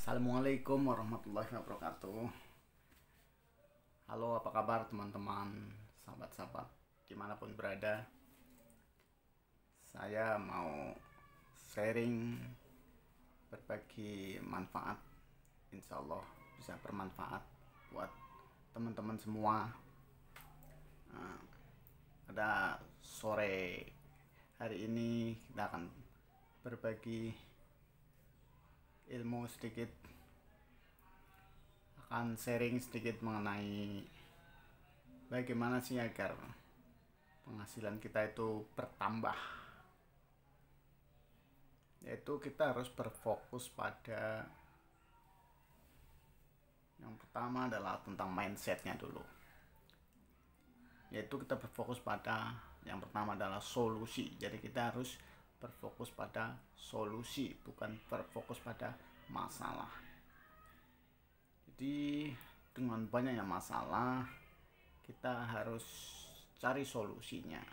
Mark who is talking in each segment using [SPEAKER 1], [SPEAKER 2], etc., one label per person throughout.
[SPEAKER 1] Assalamualaikum warahmatullahi wabarakatuh. Halo, apa kabar teman-teman, sahabat-sahabat dimanapun berada. Saya mau sharing, berbagi manfaat. Insya Allah bisa bermanfaat buat teman-teman semua. Pada sore hari ini kita akan berbagi ilmu sedikit, akan sharing sedikit mengenai bagaimana sih agar penghasilan kita itu bertambah. Yaitu kita harus berfokus pada yang pertama adalah tentang mindsetnya dulu. Yaitu kita berfokus pada yang pertama adalah solusi. Jadi kita harus berfokus pada solusi, bukan berfokus pada masalah. Jadi dengan banyaknya masalah, kita harus cari solusinya.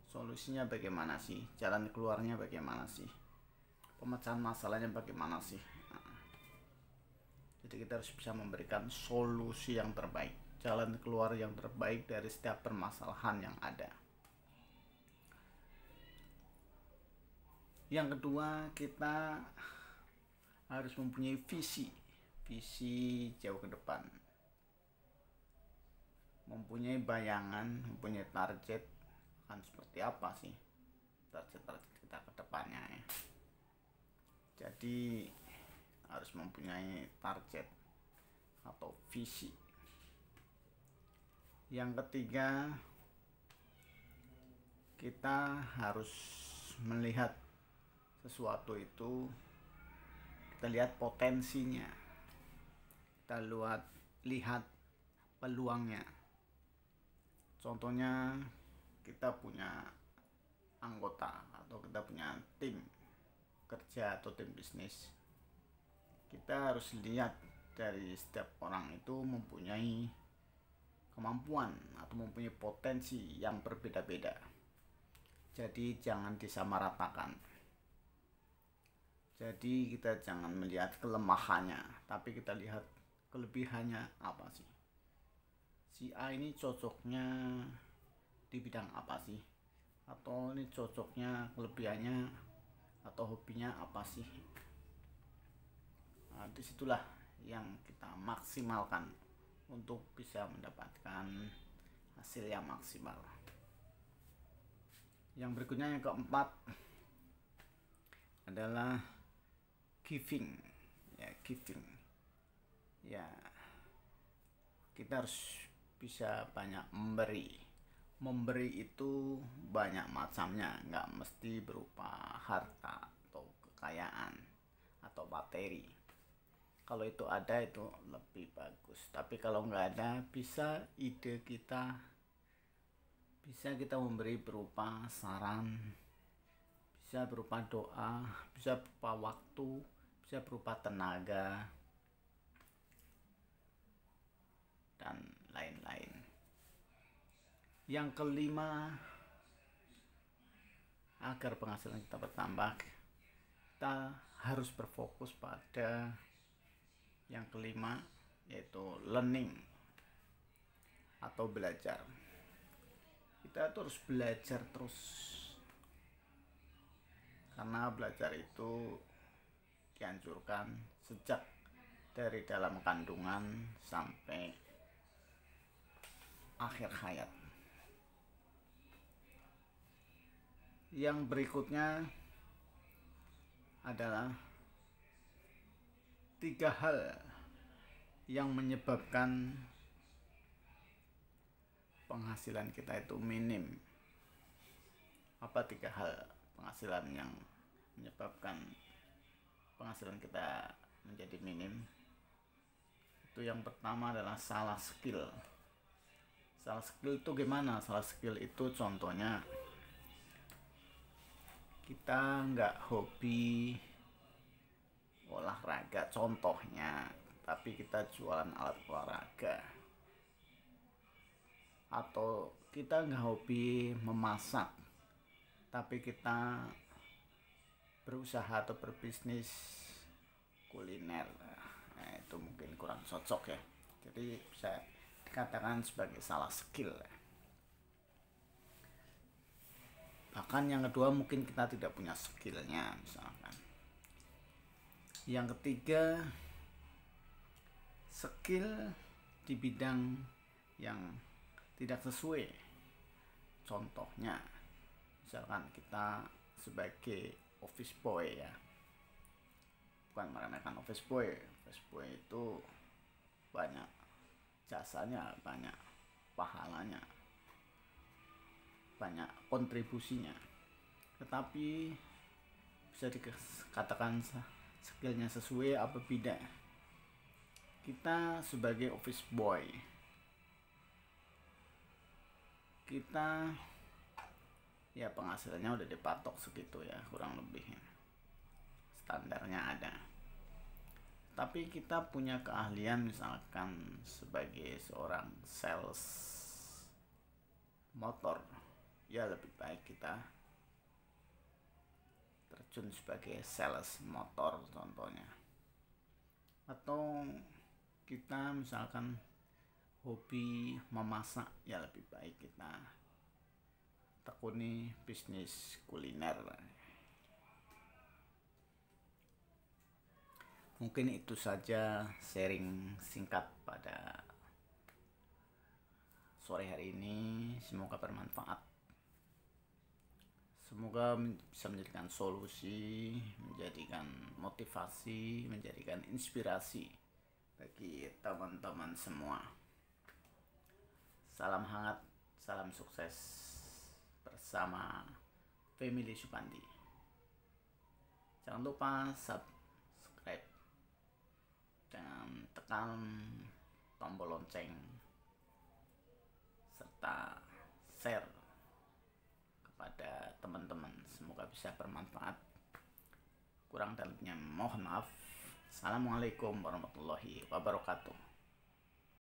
[SPEAKER 1] Solusinya bagaimana sih? Jalan keluarnya bagaimana sih? Pemecahan masalahnya bagaimana sih? Jadi kita harus bisa memberikan solusi yang terbaik, jalan keluar yang terbaik dari setiap permasalahan yang ada. Yang kedua, kita harus mempunyai visi jauh ke depan, mempunyai bayangan, mempunyai target akan seperti apa sih target kita ke depannya ya. Jadi harus mempunyai target atau visi. Yang ketiga, kita harus melihat sesuatu itu, kita lihat potensinya, kita lihat peluangnya. Contohnya kita punya anggota atau kita punya tim kerja atau tim bisnis, kita harus lihat dari setiap orang itu mempunyai kemampuan atau mempunyai potensi yang berbeda-beda. Jadi jangan disamaratakan. Jadi kita jangan melihat kelemahannya, tapi kita lihat kelebihannya apa sih. Si A ini cocoknya di bidang apa sih? Atau ini cocoknya, kelebihannya atau hobinya apa sih? Nah, disitulah yang kita maksimalkan untuk bisa mendapatkan hasil yang maksimal. Yang berikutnya, yang keempat adalah giving. Kita harus bisa banyak memberi itu banyak macamnya, nggak mesti berupa harta atau kekayaan atau materi. Kalau itu ada itu lebih bagus, tapi kalau nggak ada, bisa ide kita, bisa kita memberi berupa saran, bisa berupa doa, bisa berupa waktu, bisa berupa tenaga, dan lain-lain. Yang kelima, agar penghasilan kita bertambah, kita harus berfokus pada yang kelima, yaitu learning atau belajar. Kita terus belajar terus, karena belajar itu dianjurkan sejak dari dalam kandungan sampai akhir hayat. Yang berikutnya adalah 3 hal yang menyebabkan penghasilan kita itu minim. Apa 3 hal penghasilan yang menyebabkan penghasilan kita menjadi minim? Itu yang pertama adalah salah skill. Salah skill itu gimana? Salah skill itu contohnya kita nggak hobi olahraga contohnya, tapi kita jualan alat olahraga. Atau kita nggak hobi memasak, tapi kita berusaha atau berbisnis kuliner. cocok ya. Jadi bisa dikatakan sebagai salah skill ya. Bahkan yang kedua mungkin kita tidak punya skillnya misalkan. Yang ketiga, skill di bidang yang tidak sesuai. Contohnya misalkan kita sebagai office boy ya, bukan meremehkan office boy itu banyak jasanya, banyak pahalanya, banyak kontribusinya, tetapi bisa dikatakan skillnya sesuai apa tidak. Kita sebagai office boy, kita ya penghasilannya udah dipatok segitu ya, kurang lebih standarnya ada. Tapi kita punya keahlian misalkan sebagai seorang sales motor, ya lebih baik kita terjun sebagai sales motor contohnya. Atau kita misalkan hobi memasak, ya lebih baik kita tekuni bisnis kuliner. Mungkin itu saja sharing singkat pada sore hari ini, semoga bermanfaat. Semoga bisa menjadikan solusi, menjadikan motivasi, menjadikan inspirasi bagi teman-teman semua. Salam hangat, salam sukses bersama Family Supandi. Jangan lupa subscribe dan tekan tombol lonceng serta share kepada teman-teman. Semoga bisa bermanfaat. Kurang dan lebihnya mohon maaf. Assalamualaikum warahmatullahi wabarakatuh.